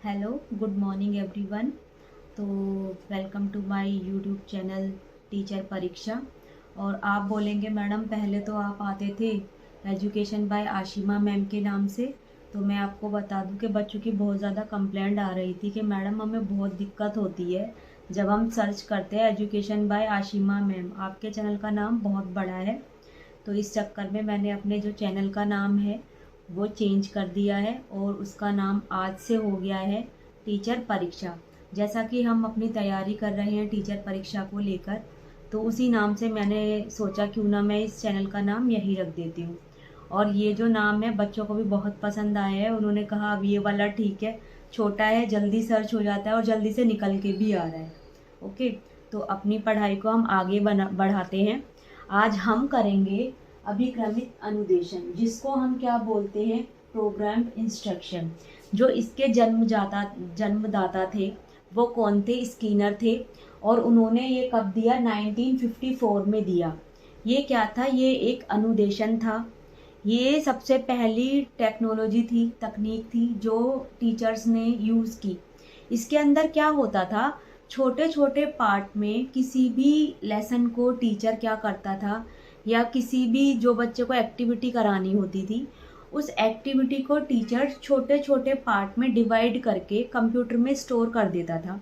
Hello, good morning everyone. तो welcome to my YouTube channel teacher Pariksha. और आप बोलेंगे मैडम पहले तो आप आते थे एजुकेशन बाय आशिमा मैम के नाम से। तो मैं आपको बता दूं कि बच्चों की बहुत ज़्यादा कंप्लेंट आ रही थी कि मैडम हमें बहुत दिक्कत होती है जब हम सर्च करते हैं एजुकेशन बाय आशिमा मैम। आपके चैनल का नाम बहुत बड़ा है, तो इस चक्कर में मैंने अपने जो चैनल का नाम है वो चेंज कर दिया है और उसका नाम आज से हो गया है टीचर परीक्षा। जैसा कि हम अपनी तैयारी कर रहे हैं टीचर परीक्षा को लेकर, तो उसी नाम से मैंने सोचा क्यों ना मैं इस चैनल का नाम यही रख देती हूँ। और ये जो नाम है बच्चों को भी बहुत पसंद आया है। उन्होंने कहा अब ये वाला ठीक है, छोटा है, जल्दी सर्च हो जाता है और जल्दी से निकल के भी आ रहा है। ओके, तो अपनी पढ़ाई को हम आगे बढ़ाते हैं। आज हम करेंगे अभिक्रमित अनुदेशन, जिसको हम क्या बोलते हैं, प्रोग्राम्ड इंस्ट्रक्शन। जो इसके जन्मदाता थे वो कौन थे? स्किनर थे। और उन्होंने ये कब दिया? 1954 में दिया। ये क्या था? ये एक अनुदेशन था। ये सबसे पहली टेक्नोलॉजी थी, तकनीक थी जो टीचर्स ने यूज़ की। इसके अंदर क्या होता था, छोटे छोटे पार्ट में किसी भी लेसन को टीचर क्या करता था, या किसी भी जो बच्चे को एक्टिविटी करानी होती थी, उस एक्टिविटी को टीचर छोटे छोटे पार्ट में डिवाइड करके कंप्यूटर में स्टोर कर देता था।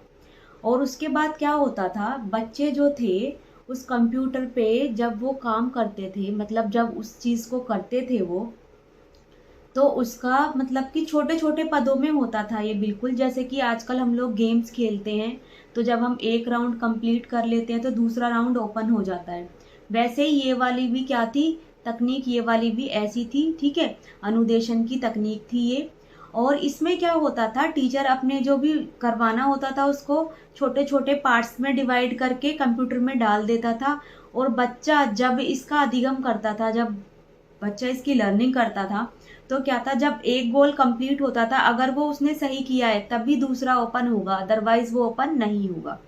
और उसके बाद क्या होता था, बच्चे जो थे उस कंप्यूटर पे जब वो काम करते थे, मतलब जब उस चीज़ को करते थे वो, तो उसका मतलब कि छोटे छोटे पदों में होता था ये। बिल्कुल जैसे कि आजकल हम लोग गेम्स खेलते हैं, तो जब हम एक राउंड कंप्लीट कर लेते हैं तो दूसरा राउंड ओपन हो जाता है। वैसे ही ये वाली भी क्या थी तकनीक, ये वाली भी ऐसी थी। ठीक है, अनुदेशन की तकनीक थी ये। और इसमें क्या होता था, टीचर अपने जो भी करवाना होता था उसको छोटे छोटे पार्ट्स में डिवाइड करके कंप्यूटर में डाल देता था। और बच्चा जब इसका अधिगम करता था, जब बच्चा इसकी लर्निंग करता था, तो क्या था, जब एक गोल कंप्लीट होता था, अगर वो उसने सही किया है तभी दूसरा ओपन होगा, अदरवाइज वो ओपन नहीं होगा।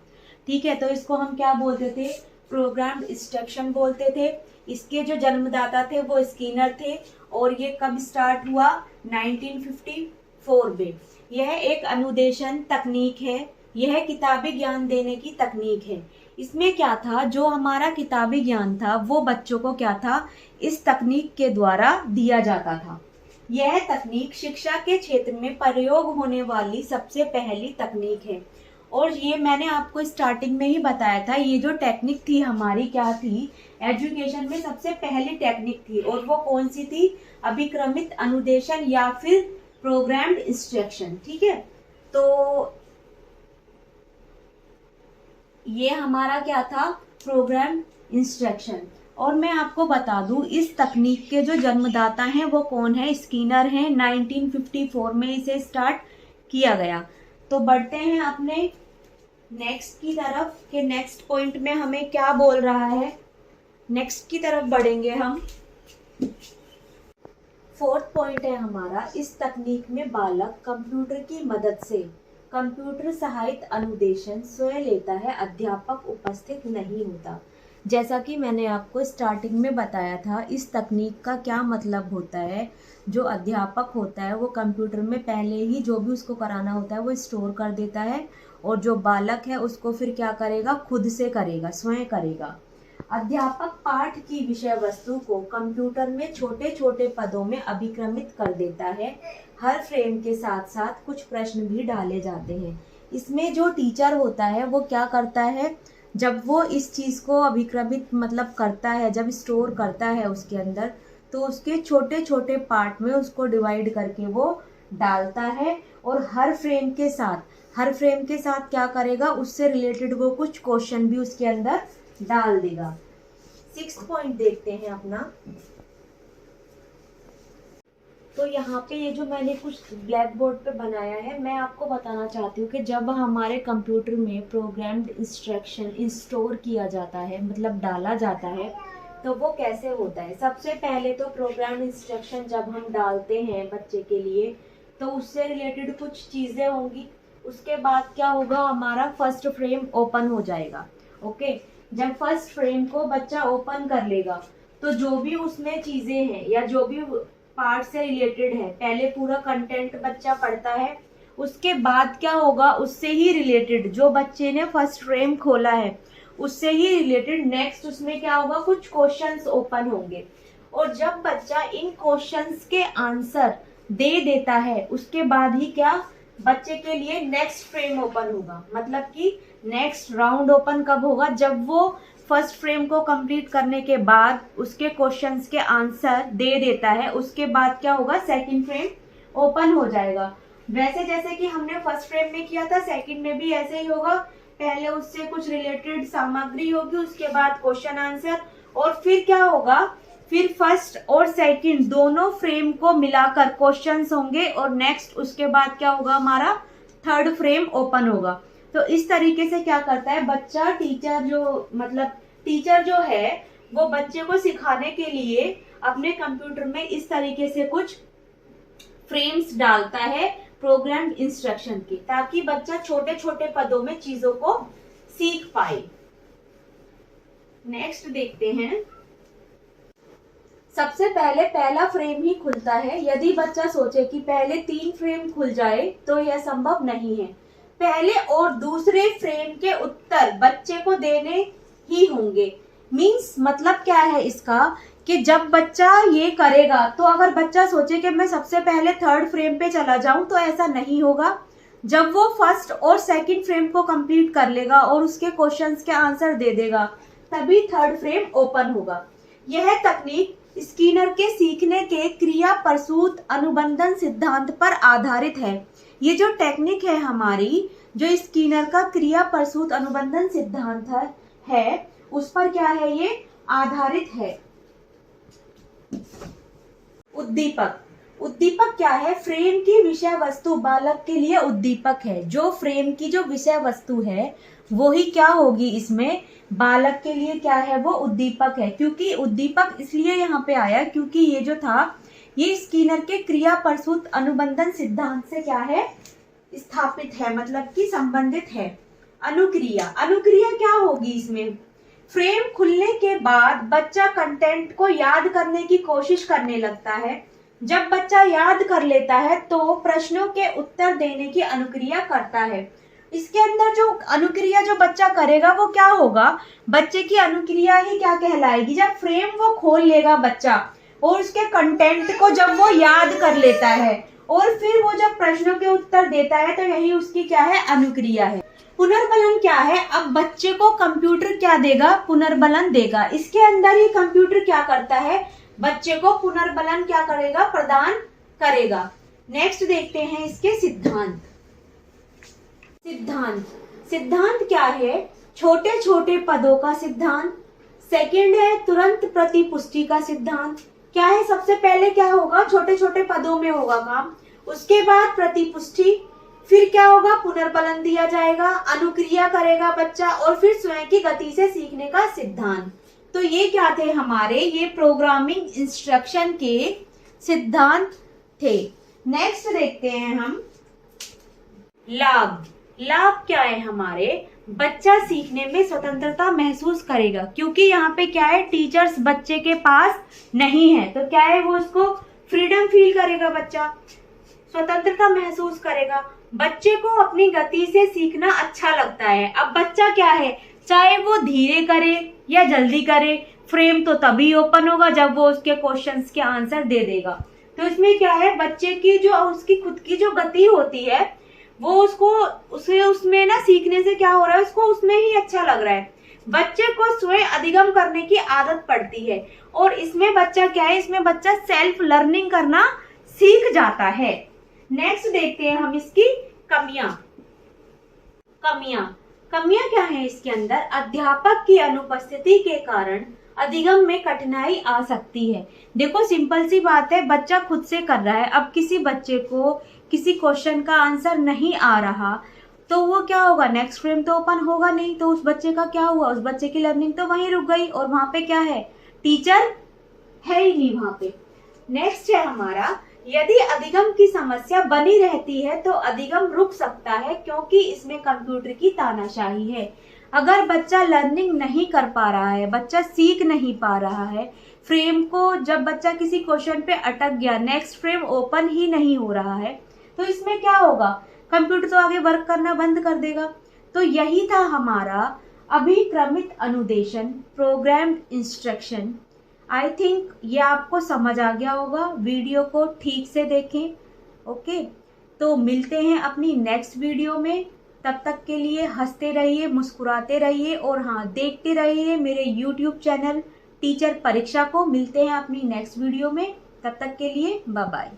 ठीक है, तो इसको हम क्या बोलते थे? प्रोग्राम्ड इंस्ट्रक्शन बोलते थे। इसके जो जन्मदाता थे वो स्किनर थे। और ये कब स्टार्ट हुआ? 1954 में। यह एक अनुदेशन तकनीक है, यह किताबी ज्ञान देने की तकनीक है। इसमें क्या था, जो हमारा किताबी ज्ञान था वो बच्चों को क्या था, इस तकनीक के द्वारा दिया जाता था। यह तकनीक शिक्षा के क्षेत्र में प्रयोग होने वाली सबसे पहली तकनीक है। और ये मैंने आपको स्टार्टिंग में ही बताया था, ये जो टेक्निक थी हमारी क्या थी, एजुकेशन में सबसे पहली टेक्निक थी। और वो कौन सी थी? अभिक्रमित अनुदेशन या फिर प्रोग्राम्ड इंस्ट्रक्शन। ठीक है, तो ये हमारा क्या था? Programme instruction. और मैं आपको बता दूं, इस तकनीक के जो जन्मदाता हैं वो कौन है? स्किनर हैं। 1954 में इसे स्टार्ट किया गया। तो बढ़ते हैं अपने नेक्स्ट की तरफ कि नेक्स्ट पॉइंट में हमें क्या बोल रहा है। नेक्स्ट की तरफ बढ़ेंगे हम। फोर्थ पॉइंट है हमारा, इस तकनीक में बालक कंप्यूटर की मदद से कंप्यूटर सहायित अनुदेशन स्वयं लेता है, अध्यापक उपस्थित नहीं होता। जैसा कि मैंने आपको स्टार्टिंग में बताया था, इस तकनीक का क्या मतलब होता है। जो अध्यापक होता है वो कंप्यूटर में पहले ही जो भी उसको कराना होता है वो स्टोर कर देता है, और जो बालक है उसको फिर क्या करेगा, खुद से करेगा, स्वयं करेगा। अध्यापक पाठ की विषय वस्तु को कंप्यूटर में छोटे छोटे पदों में अभिक्रमित कर देता है। हर फ्रेम के साथ साथ कुछ प्रश्न भी डाले जाते हैं। इसमें जो टीचर होता है वो क्या करता है, जब वो इस चीज़ को अभिक्रमित मतलब करता है, जब स्टोर करता है उसके अंदर, तो उसके छोटे छोटे पार्ट में उसको डिवाइड करके वो डालता है। और हर फ्रेम के साथ क्या करेगा, उससे रिलेटेड वो कुछ क्वेश्चन भी उसके अंदर डाल देगा। 6th पॉइंट देखते हैं अपना। तो यहाँ पे ये जो मैंने कुछ ब्लैक बोर्ड पे बनाया है, मैं आपको बताना चाहती हूँ कि जब हमारे कंप्यूटर में प्रोग्राम्ड इंस्ट्रक्शन स्टोर किया जाता है, मतलब डाला जाता है, तो वो कैसे होता है। सबसे पहले तो प्रोग्राम्ड इंस्ट्रक्शन जब हम डालते हैं बच्चे के लिए, तो उससे रिलेटेड कुछ चीज़ें होंगी। उसके बाद क्या होगा, हमारा फर्स्ट फ्रेम ओपन हो जाएगा। ओके, जब फर्स्ट फ्रेम को बच्चा ओपन कर लेगा, तो जो भी उसमें चीज़ें हैं या जो भी पार्ट से रिलेटेड है, पहले पूरा कंटेंट बच्चा पढ़ता है। उसके बाद क्या होगा, उससे ही रिलेटेड जो बच्चे ने फर्स्ट फ्रेम खोला है उससे ही रिलेटेड नेक्स्ट उसमें क्या होगा, कुछ क्वेश्चंस ओपन होंगे। और जब बच्चा इन क्वेश्चंस के आंसर दे देता है उसके बाद ही क्या बच्चे के लिए नेक्स्ट फ्रेम ओपन होगा। मतलब कि नेक्स्ट राउंड ओपन कब होगा, जब वो फर्स्ट फ्रेम को कंप्लीट करने के बाद उसके क्वेश्चंस के आंसर दे देता है, उसके बाद क्या होगा, सेकंड फ्रेम ओपन हो जाएगा। वैसे जैसे कि हमने फर्स्ट फ्रेम में किया था, सेकंड में भी ऐसे ही होगा। पहले उससे कुछ रिलेटेड सामग्री होगी, उसके बाद क्वेश्चन आंसर, और फिर क्या होगा, फिर फर्स्ट और सेकंड दोनों फ्रेम को मिलाकर क्वेश्चंस होंगे, और नेक्स्ट उसके बाद क्या होगा, हमारा थर्ड फ्रेम ओपन होगा। तो इस तरीके से क्या करता है बच्चा, टीचर जो है वो बच्चे को सिखाने के लिए अपने कंप्यूटर में इस तरीके से कुछ फ्रेम्स डालता है प्रोग्राम्ड इंस्ट्रक्शन की, ताकि बच्चा छोटे छोटे पदों में चीजों को सीख पाए। नेक्स्ट देखते हैं। सबसे पहले पहला फ्रेम ही खुलता है। यदि बच्चा सोचे कि पहले 3 फ्रेम खुल जाए तो यह संभव नहीं है। पहले और दूसरे फ्रेम के उत्तर बच्चे को देने ही होंगे। मीन्स मतलब क्या है इसका, कि जब बच्चा ये करेगा तो अगर बच्चा सोचे कि मैं सबसे पहले थर्ड फ्रेम पे चला जाऊं तो ऐसा नहीं होगा। जब वो फर्स्ट और सेकंड फ्रेम को कंप्लीट कर लेगा और उसके क्वेश्चंस के आंसर दे देगा तभी थर्ड फ्रेम ओपन होगा। यह तकनीक स्किनर के सीखने के क्रिया प्रसूत अनुबंधन सिद्धांत पर आधारित है। ये जो टेक्निक है हमारी, जो स्किनर का क्रिया प्रसूत अनुबंधन सिद्धांत है उस पर क्या है, ये आधारित है। उद्दीपक क्या है, फ्रेम की विषय वस्तु बालक के लिए उद्दीपक है। जो फ्रेम की जो विषय वस्तु है वो ही क्या होगी, इसमें बालक के लिए क्या है, वो उद्दीपक है। क्योंकि उद्दीपक इसलिए यहाँ पे आया क्योंकि ये जो था ये स्किनर के क्रिया प्रसूत अनुबंधन सिद्धांत से क्या है, स्थापित है, मतलब कि संबंधित है। अनुक्रिया क्या होगी इसमें, फ्रेम खुलने के बाद बच्चा कंटेंट को याद करने की कोशिश करने लगता है। जब बच्चा याद कर लेता है तो प्रश्नों के उत्तर देने की अनुक्रिया करता है। इसके अंदर जो अनुक्रिया जो बच्चा करेगा वो क्या होगा, बच्चे की अनुक्रिया ही क्या कहलाएगी, जब फ्रेम वो खोल लेगा बच्चा और उसके कंटेंट को जब वो याद कर लेता है और फिर वो जब प्रश्नों के उत्तर देता है तो यही उसकी क्या है, अनुक्रिया है। पुनर्बलन क्या है, अब बच्चे को कंप्यूटर क्या देगा, पुनर्बलन देगा। इसके अंदर ही कंप्यूटर क्या करता है, बच्चे को पुनर्बलन क्या करेगा, प्रदान करेगा। नेक्स्ट देखते हैं इसके सिद्धांत। सिद्धांत क्या है, छोटे छोटे पदों का सिद्धांत। सेकंड है तुरंत प्रतिपुष्टि का सिद्धांत। क्या है, सबसे पहले क्या होगा, छोटे छोटे पदों में होगा काम, उसके बाद प्रतिपुष्टि, फिर क्या होगा, पुनर्बलन दिया जाएगा, अनुक्रिया करेगा बच्चा और फिर स्वयं की गति से सीखने का सिद्धांत। तो ये क्या थे हमारे, ये प्रोग्रामिंग इंस्ट्रक्शन के सिद्धांत थे। नेक्स्ट देखते हैं हम लाभ क्या है हमारे, बच्चा सीखने में स्वतंत्रता महसूस करेगा। क्योंकि यहाँ पे क्या है, टीचर्स बच्चे के पास नहीं है तो क्या है, वो उसको फ्रीडम फील करेगा, बच्चा स्वतंत्रता महसूस करेगा। बच्चे को अपनी गति से सीखना अच्छा लगता है। अब बच्चा क्या है, चाहे वो धीरे करे या जल्दी करे, फ्रेम तो तभी ओपन होगा जब वो उसके क्वेश्चंस के आंसर दे देगा। तो इसमें क्या है, बच्चे की जो उसकी खुद की जो गति होती है वो उसमें ना सीखने से क्या हो रहा है, उसको उसमें ही अच्छा लग रहा है। बच्चे को स्वयं अधिगम करने की आदत पड़ती है और इसमें बच्चा क्या है, इसमें बच्चा सेल्फ लर्निंग करना सीख जाता है। नेक्स्ट देखते हैं हम इसकी कमियां क्या है इसके अंदर, अध्यापक की अनुपस्थिति के कारण अधिगम में कठिनाई आ सकती है। देखो सिंपल सी बात है, बच्चा खुद से कर रहा है। अब किसी बच्चे को किसी क्वेश्चन का आंसर नहीं आ रहा तो वो क्या होगा, नेक्स्ट फ्रेम तो ओपन होगा नहीं, तो उस बच्चे का क्या हुआ, उस बच्चे की लर्निंग तो वहीं रुक गई और वहां पे क्या है, टीचर है ही नहीं वहां पे। नेक्स्ट है हमारा, यदि अधिगम की समस्या बनी रहती है तो अधिगम रुक सकता है क्योंकि इसमें कंप्यूटर की तानाशाही है। अगर बच्चा लर्निंग नहीं कर पा रहा है, बच्चा सीख नहीं पा रहा है, फ्रेम को जब बच्चा किसी क्वेश्चन पे अटक गया, नेक्स्ट फ्रेम ओपन ही नहीं हो रहा है, तो इसमें क्या होगा, कंप्यूटर तो आगे वर्क करना बंद कर देगा। तो यही था हमारा अभिक्रमित अनुदेशन, प्रोग्राम्ड इंस्ट्रक्शन। आई थिंक ये आपको समझ आ गया होगा। वीडियो को ठीक से देखें। ओके, तो मिलते हैं अपनी नेक्स्ट वीडियो में। तब तक के लिए हंसते रहिए, मुस्कुराते रहिए और हाँ, देखते रहिए मेरे यूट्यूब चैनल टीचर परीक्षा को। मिलते हैं अपनी नेक्स्ट वीडियो में। तब तक के लिए बाय बाय।